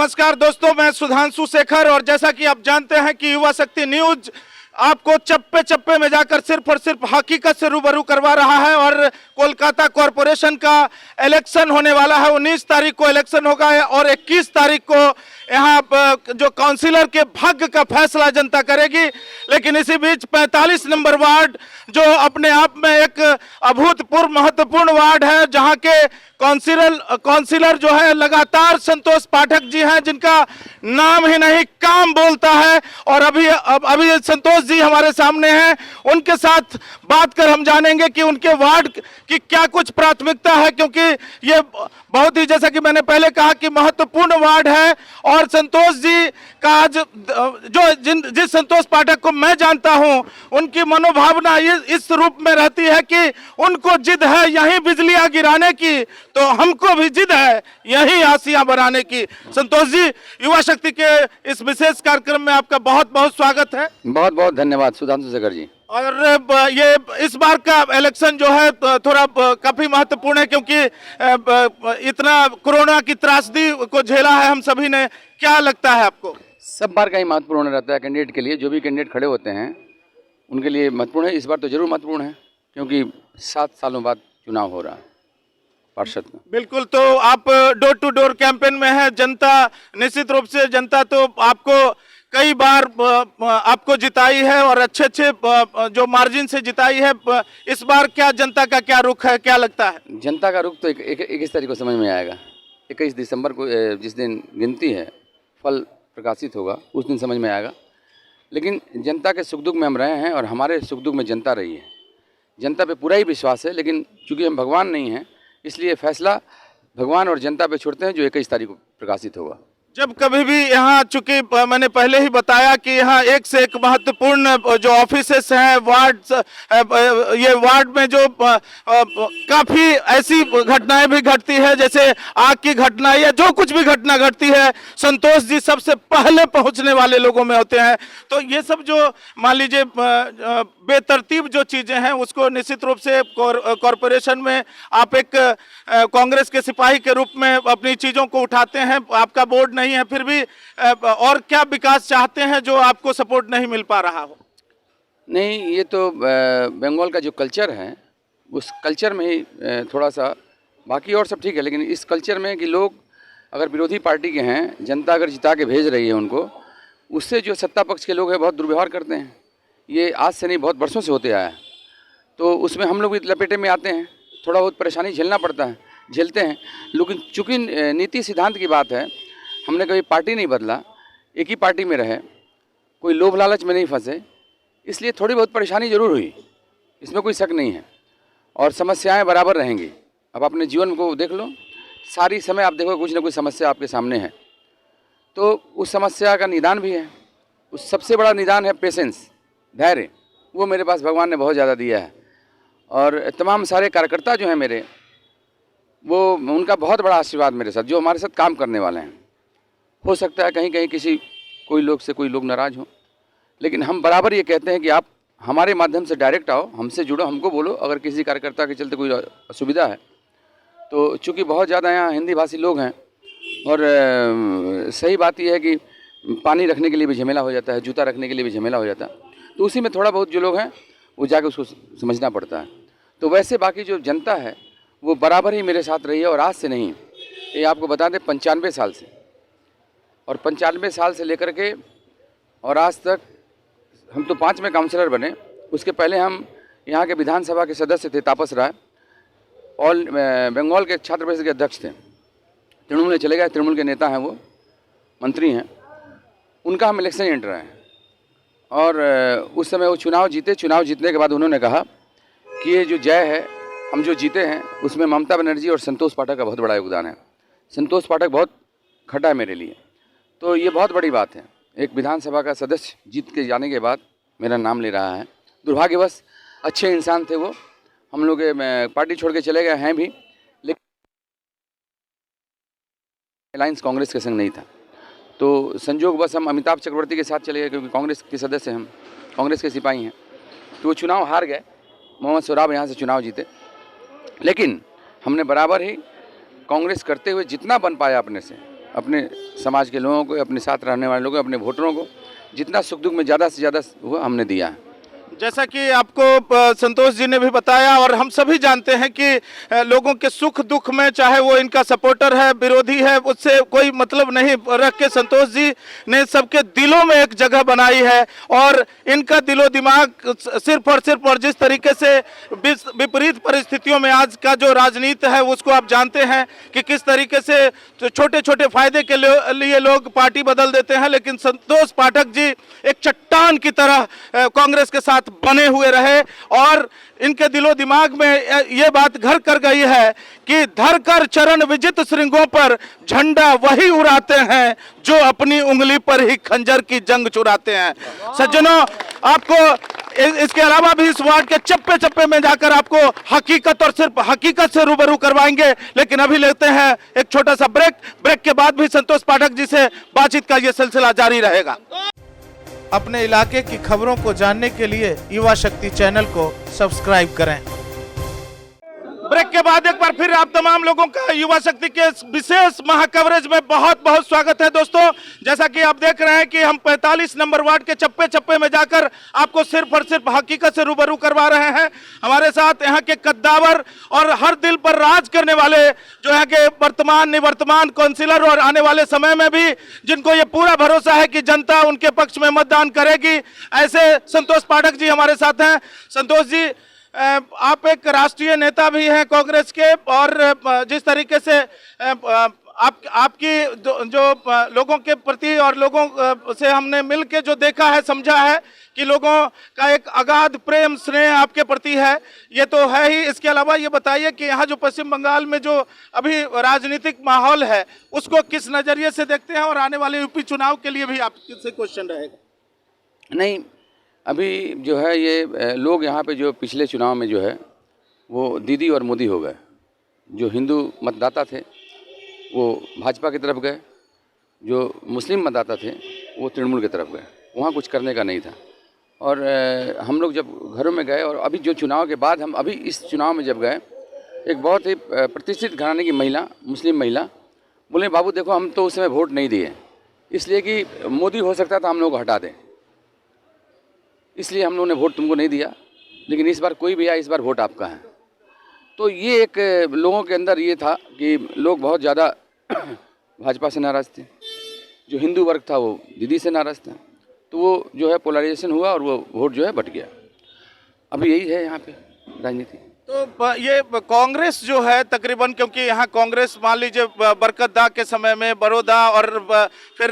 नमस्कार दोस्तों, मैं सुधांशु शेखर और जैसा कि आप जानते हैं कि युवा शक्ति न्यूज आपको चप्पे चप्पे में जाकर सिर्फ और सिर्फ हकीकत से रूबरू करवा रहा है। और कोलकाता कॉरपोरेशन का इलेक्शन होने वाला है। 19 तारीख को इलेक्शन होगा और 21 तारीख को यहाँ जो काउंसिलर के भाग्य का फैसला जनता करेगी। लेकिन इसी बीच 45 नंबर वार्ड जो अपने आप में एक अभूतपूर्व महत्वपूर्ण वार्ड है, जहाँ के काउंसिलर जो है लगातार संतोष पाठक जी हैं, जिनका नाम ही नहीं काम बोलता है। और अभी संतोष जी हमारे सामने हैं, उनके साथ बात कर हम जानेंगे कि उनके वार्ड की क्या कुछ प्राथमिकता है, क्योंकि ये बहुत ही, जैसा कि मैंने पहले कहा, कि महत्वपूर्ण वार्ड है। और संतोष जी का आज जिस संतोष पाठक को मैं जानता हूं, उनकी मनोभावना इस रूप में रहती है कि उनको जिद है यहीं बिजलियां गिराने की, तो हमको भी जिद है यहीं आसियां बनाने की। संतोष जी, युवा शक्ति के इस विशेष कार्यक्रम में आपका बहुत बहुत स्वागत है। बहुत बहुत धन्यवाद सुधांशु शेखर जी। और ये इस बार का इलेक्शन जो है थोड़ा काफी महत्वपूर्ण है, क्योंकि इतना कोरोना की त्रासदी को झेला है हम सभी ने। क्या लगता है आपको? सब बार का ही महत्वपूर्ण रहता है कैंडिडेट के लिए। जो भी कैंडिडेट खड़े होते हैं उनके लिए महत्वपूर्ण है। इस बार तो जरूर महत्वपूर्ण है, क्योंकि 7 सालों बाद चुनाव हो रहा है पार्षद में। बिल्कुल, तो आप डोर टू डोर कैंपेन में है। जनता निश्चित रूप से, जनता तो आपको कई बार आपको जिताई है और अच्छे जो मार्जिन से जिताई है। इस बार क्या जनता का क्या रुख है, क्या लगता है? जनता का रुख तो 21 तारीख को समझ में आएगा। 21 दिसंबर को जिस दिन गिनती है, फल प्रकाशित होगा, उस दिन समझ में आएगा। लेकिन जनता के सुख दुख में हम रहे हैं और हमारे सुख दुख में जनता रही है। जनता पे पूरा ही विश्वास है, लेकिन चूँकि हम भगवान नहीं हैं, इसलिए फैसला भगवान और जनता पे छोड़ते हैं, जो 21 तारीख को प्रकाशित होगा। जब कभी भी यहाँ, चूंकि मैंने पहले ही बताया कि यहाँ एक से एक महत्वपूर्ण जो ऑफिसेस हैं, ये वार्ड में जो काफी ऐसी घटनाएं भी घटती है, जैसे आग की घटना या जो कुछ भी घटना घटती है, संतोष जी सबसे पहले पहुंचने वाले लोगों में होते हैं। तो ये सब जो मान लीजिए बेतरतीब जो चीजें हैं, उसको निश्चित रूप से कॉरपोरेशन में आप एक कांग्रेस के सिपाही के रूप में अपनी चीजों को उठाते हैं। आपका बोर्ड नहीं है, फिर भी और क्या विकास चाहते हैं जो आपको सपोर्ट नहीं मिल पा रहा हो? नहीं, ये तो बंगाल का जो कल्चर है, उस कल्चर में ही थोड़ा सा, बाकी और सब ठीक है, लेकिन इस कल्चर में कि लोग अगर विरोधी पार्टी के हैं, जनता अगर जिता के भेज रही है उनको, उससे जो सत्ता पक्ष के लोग हैं बहुत दुर्व्यवहार करते हैं। ये आज से नहीं, बहुत बरसों से होते आया है। तो उसमें हम लोग भी लपेटे में आते हैं, थोड़ा बहुत परेशानी झेलना पड़ता है, झेलते हैं। लेकिन चूँकि नीति सिद्धांत की बात है, हमने कभी पार्टी नहीं बदला, एक ही पार्टी में रहे, कोई लोभ लालच में नहीं फंसे, इसलिए थोड़ी बहुत परेशानी जरूर हुई, इसमें कोई शक नहीं है। और समस्याएं बराबर रहेंगी। अब अपने जीवन को देख लो, सारी समय आप देखो कुछ ना कुछ समस्या आपके सामने है, तो उस समस्या का निदान भी है। उस सबसे बड़ा निदान है पेशेंस, धैर्य। वो मेरे पास भगवान ने बहुत ज़्यादा दिया है। और तमाम सारे कार्यकर्ता जो हैं मेरे, वो उनका बहुत बड़ा आशीर्वाद मेरे साथ, जो हमारे साथ काम करने वाले हैं। हो सकता है कहीं कहीं कोई लोग नाराज़ हों, लेकिन हम बराबर ये कहते हैं कि आप हमारे माध्यम से डायरेक्ट आओ, हमसे जुड़ो, हमको बोलो। अगर किसी कार्यकर्ता के चलते कोई असुविधा है, तो चूँकि बहुत ज़्यादा यहाँ हिंदी भाषी लोग हैं, और सही बात यह है कि पानी रखने के लिए भी झमेला हो जाता है, जूता रखने के लिए भी झमेला हो जाता है, तो उसी में थोड़ा बहुत जो लोग हैं वो जाके उसको समझना पड़ता है। तो वैसे बाकी जो जनता है वो बराबर ही मेरे साथ रही है। और आज से नहीं, ये आपको बता दें 95 साल से, और 95 साल से लेकर के और आज तक हम तो 5 में काउंसलर बने। उसके पहले हम यहाँ के विधानसभा के सदस्य थे, तापस राय, ऑल बंगाल के छात्र परिषद के अध्यक्ष थे। तृणमूल में चले गए, तृणमूल के नेता हैं, वो मंत्री हैं, उनका हम इलेक्शन एंटर आए। और उस समय वो चुनाव जीते। चुनाव जीतने के बाद उन्होंने कहा कि ये जो जय है, हम जो जीते हैं, उसमें ममता बनर्जी और संतोष पाठक का बहुत बड़ा योगदान है। संतोष पाठक बहुत खटा है मेरे लिए, तो ये बहुत बड़ी बात है। एक विधानसभा का सदस्य जीत के जाने के बाद मेरा नाम ले रहा है। दुर्भाग्यवश अच्छे इंसान थे वो, हम लोग पार्टी छोड़ के चले गए हैं भी, लेकिन अलायंस कांग्रेस के संग नहीं था। तो संजोग बस हम अमिताभ चक्रवर्ती के साथ चले गए, क्योंकि कांग्रेस के सदस्य हैं हम, कांग्रेस के सिपाही हैं। तो वो चुनाव हार गए, मोहम्मद सोराब यहाँ से चुनाव जीते। लेकिन हमने बराबर ही कांग्रेस करते हुए जितना बन पाया अपने से, अपने समाज के लोगों को, अपने साथ रहने वाले लोगों को, अपने वोटरों को जितना सुख दुख में ज़्यादा से ज़्यादा वो हमने दिया है। जैसा कि आपको संतोष जी ने भी बताया और हम सभी जानते हैं कि लोगों के सुख दुख में, चाहे वो इनका सपोर्टर है, विरोधी है, उससे कोई मतलब नहीं रख के संतोष जी ने सबके दिलों में एक जगह बनाई है। और इनका दिलो दिमाग सिर्फ और जिस तरीके से विपरीत परिस्थितियों में आज का जो राजनीति है उसको आप जानते हैं कि किस तरीके से छोटे छोटे फायदे के लिए लोग पार्टी बदल देते हैं, लेकिन संतोष पाठक जी एक चट्टान की तरह कांग्रेस के साथ बने हुए रहे और इनके दिलो दिमाग में ये बात घर कर गई है कि धरकर चरण विजित श्रृंगों पर झंडा वही उड़ाते हैं जो अपनी उंगली पर ही खंजर की जंग चुराते हैं। सज्जनों, आपको इसके अलावा भी इस वार्ड के चप्पे चप्पे में जाकर आपको हकीकत और सिर्फ हकीकत से रूबरू करवाएंगे, लेकिन अभी लेते हैं एक छोटा सा ब्रेक के बाद भी संतोष पाठक जी से बातचीत का यह सिलसिला जारी रहेगा। अपने इलाके की खबरों को जानने के लिए युवा शक्ति चैनल को सब्सक्राइब करें। ब्रेक के बाद एक बार फिर आप तमाम लोगों का युवा शक्ति के विशेष महाकवरेज में बहुत बहुत स्वागत है। दोस्तों, जैसा कि आप देख रहे हैं कि हम 45 नंबर वार्ड के चप्पे चप्पे में जाकर आपको सिर्फ और सिर्फ हकीकत से रूबरू करवा रहे हैं। हमारे साथ यहाँ के कद्दावर और हर दिल पर राज करने वाले जो है कि वर्तमान निवर्तमान काउंसिलर और आने वाले समय में भी जिनको ये पूरा भरोसा है कि जनता उनके पक्ष में मतदान करेगी, ऐसे संतोष पाठक जी हमारे साथ हैं। संतोष जी, आप एक राष्ट्रीय नेता भी हैं कांग्रेस के और जिस तरीके से आपकी जो लोगों के प्रति और लोगों से हमने मिल के जो देखा है, समझा है कि लोगों का एक अगाध प्रेम स्नेह आपके प्रति है, ये तो है ही। इसके अलावा ये बताइए कि यहाँ जो पश्चिम बंगाल में जो अभी राजनीतिक माहौल है उसको किस नज़रिए से देखते हैं और आने वाले यूपी चुनाव के लिए भी आपसे क्वेश्चन रहेगा। नहीं, अभी जो है ये लोग यहाँ पे जो पिछले चुनाव में जो है वो दीदी और मोदी हो गए। जो हिंदू मतदाता थे वो भाजपा की तरफ गए, जो मुस्लिम मतदाता थे वो तृणमूल की तरफ गए। वहाँ कुछ करने का नहीं था। और हम लोग जब घरों में गए और अभी जो चुनाव के बाद हम अभी इस चुनाव में जब गए, एक बहुत ही प्रतिष्ठित घराने की महिला, मुस्लिम महिला बोले, बाबू देखो हम तो उस समय वोट नहीं दिए इसलिए कि मोदी हो सकता था हम लोग को हटा दें, इसलिए हम लोगों ने वोट तुमको नहीं दिया, लेकिन इस बार कोई भी आया, इस बार वोट आपका है। तो ये एक लोगों के अंदर ये था कि लोग बहुत ज़्यादा भाजपा से नाराज़ थे। जो हिंदू वर्ग था वो दीदी से नाराज़ था। तो वो जो है पोलराइजेशन हुआ और वो वोट जो है बट गया। अभी यही है यहाँ पे राजनीति। तो ये कांग्रेस जो है तकरीबन, क्योंकि यहाँ कांग्रेस मान लीजिए बरकत दा के समय में बड़ौदा और फिर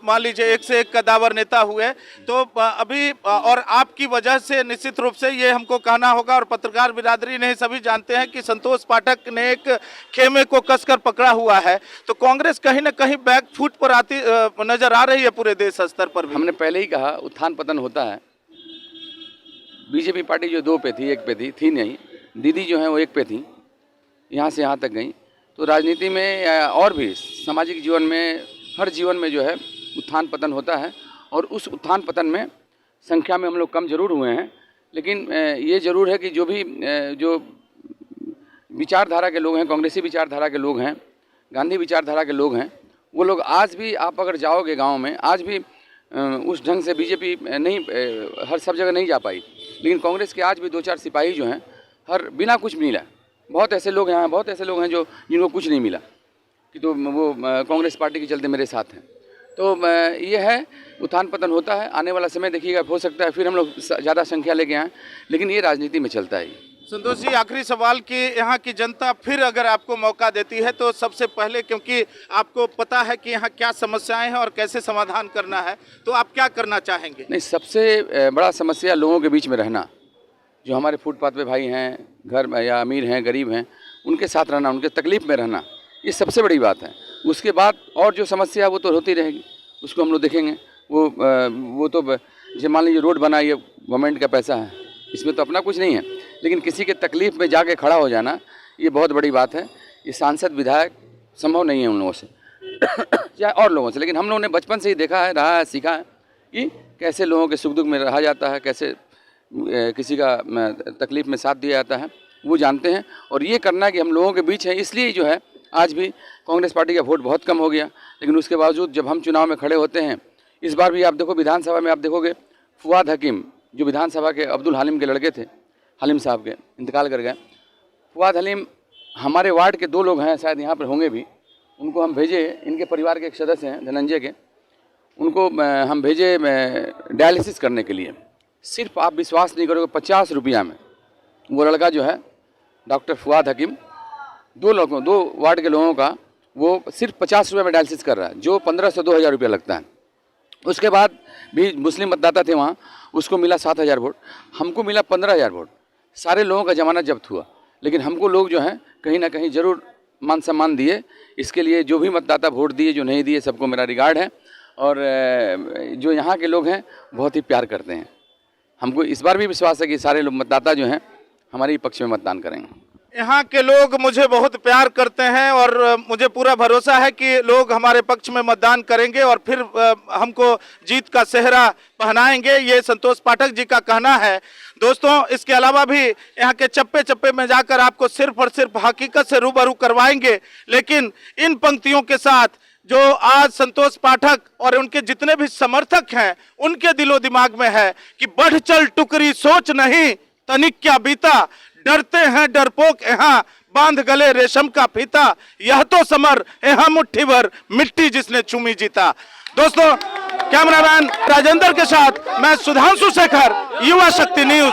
मान लीजिए एक से एक कदावर नेता हुए, तो अभी और आपकी वजह से निश्चित रूप से ये हमको कहना होगा और पत्रकार बिरादरी ने सभी जानते हैं कि संतोष पाठक ने एक खेमे को कसकर पकड़ा हुआ है। तो कांग्रेस कहीं ना कहीं बैक फुट पर आती नजर आ रही है पूरे देश स्तर पर भी। हमने पहले ही कहा उत्थान पतन होता है। बीजेपी पार्टी जो 2 पे थी, 1 पे थी नहीं। दीदी जो है वो 1 पे थी, यहाँ से यहाँ तक गई। तो राजनीति में और भी सामाजिक जीवन में, हर जीवन में जो है उत्थान पतन होता है। और उस उत्थान पतन में संख्या में हम लोग कम जरूर हुए हैं, लेकिन ये ज़रूर है कि जो भी जो विचारधारा के लोग हैं, कांग्रेसी विचारधारा के लोग हैं, गांधी विचारधारा के लोग हैं, वो लोग आज भी, आप अगर जाओगे गाँव में, आज भी उस ढंग से बीजेपी नहीं, हर सब जगह नहीं जा पाई। लेकिन कांग्रेस के आज भी 2-4 सिपाही जो हैं, हर बिना कुछ मिला। बहुत ऐसे लोग हैं, बहुत ऐसे लोग हैं जो जिनको कुछ नहीं मिला कि तो वो कांग्रेस पार्टी के चलते मेरे साथ हैं। तो ये है, उत्थान पतन होता है। आने वाला समय देखिएगा, हो सकता है फिर हम लोग ज़्यादा संख्या लेके आएँ, लेकिन ये राजनीति में चलता है। संतोष जी, आखिरी सवाल कि यहाँ की जनता फिर अगर आपको मौका देती है तो सबसे पहले, क्योंकि आपको पता है कि यहाँ क्या समस्याएं हैं और कैसे समाधान करना है, तो आप क्या करना चाहेंगे? नहीं, सबसे बड़ा समस्या लोगों के बीच में रहना। जो हमारे फुटपाथ पे भाई हैं, घर में या अमीर हैं, गरीब हैं, उनके साथ रहना, उनके तकलीफ़ में रहना, ये सबसे बड़ी बात है। उसके बाद और जो समस्या वो तो होती रहेगी, उसको हम लोग देखेंगे। वो तो जैसे मान लीजिए रोड बना, ये गवर्नमेंट का पैसा है, इसमें तो अपना कुछ नहीं है, लेकिन किसी के तकलीफ़ में जाके खड़ा हो जाना, ये बहुत बड़ी बात है। ये सांसद विधायक संभव नहीं है उन लोगों से या और लोगों से, लेकिन हम लोगों ने बचपन से ही देखा है, रहा है, सीखा है कि कैसे लोगों के सुख दुख में रहा जाता है, कैसे किसी का तकलीफ़ में साथ दिया जाता है, वो जानते हैं। और ये करना कि हम लोगों के बीच हैं, इसलिए जो है आज भी कांग्रेस पार्टी का वोट बहुत कम हो गया, लेकिन उसके बावजूद जब हम चुनाव में खड़े होते हैं, इस बार भी आप देखो विधानसभा में आप देखोगे फुआद हकीम जो विधानसभा के अब्दुल हलीम के लड़के थे, हलीम साहब के इंतकाल कर गए। फुआद हलीम हमारे वार्ड के 2 लोग हैं, शायद यहाँ पर होंगे भी, उनको हम भेजे, इनके परिवार के एक सदस्य हैं धनंजय के, उनको हम भेजे डायलिसिस करने के लिए। सिर्फ आप विश्वास नहीं करोगे 50 रुपया में वो लड़का जो है डॉक्टर फुआद हकीम 2 वार्ड के लोगों का वो सिर्फ 50 रुपये में डायलिसिस कर रहा है, जो 1500-2000 रुपया लगता है। उसके बाद भी मुस्लिम मतदाता थे वहाँ, उसको मिला 7000 वोट, हमको मिला 15000 वोट। सारे लोगों का जमानत जब्त हुआ, लेकिन हमको लोग जो हैं कहीं ना कहीं ज़रूर मान सम्मान दिए। इसके लिए जो भी मतदाता वोट दिए, जो नहीं दिए, सबको मेरा रिगार्ड है। और जो यहाँ के लोग हैं बहुत ही प्यार करते हैं। हमको इस बार भी विश्वास है कि सारे लोग मतदाता जो हैं हमारे पक्ष में मतदान करेंगे। यहाँ के लोग मुझे बहुत प्यार करते हैं और मुझे पूरा भरोसा है कि लोग हमारे पक्ष में मतदान करेंगे और फिर हमको जीत का सेहरा पहनाएंगे, ये संतोष पाठक जी का कहना है। दोस्तों, इसके अलावा भी यहाँ के चप्पे चप्पे में जाकर आपको सिर्फ और सिर्फ हकीकत से रूबरू करवाएंगे, लेकिन इन पंक्तियों के साथ जो आज संतोष पाठक और उनके जितने भी समर्थक हैं उनके दिलो दिमाग में है कि बढ़ चल टुकड़ी सोच नहीं तनिक क्या बीता, डरते हैं डरपोक यहाँ बांध गले रेशम का फीता, यह तो समर यहाँ मुट्ठी भर मिट्टी जिसने चूमी जीता। दोस्तों, कैमरामैन राजेंद्र के साथ मैं सुधांशु शेखर, युवा शक्ति न्यूज।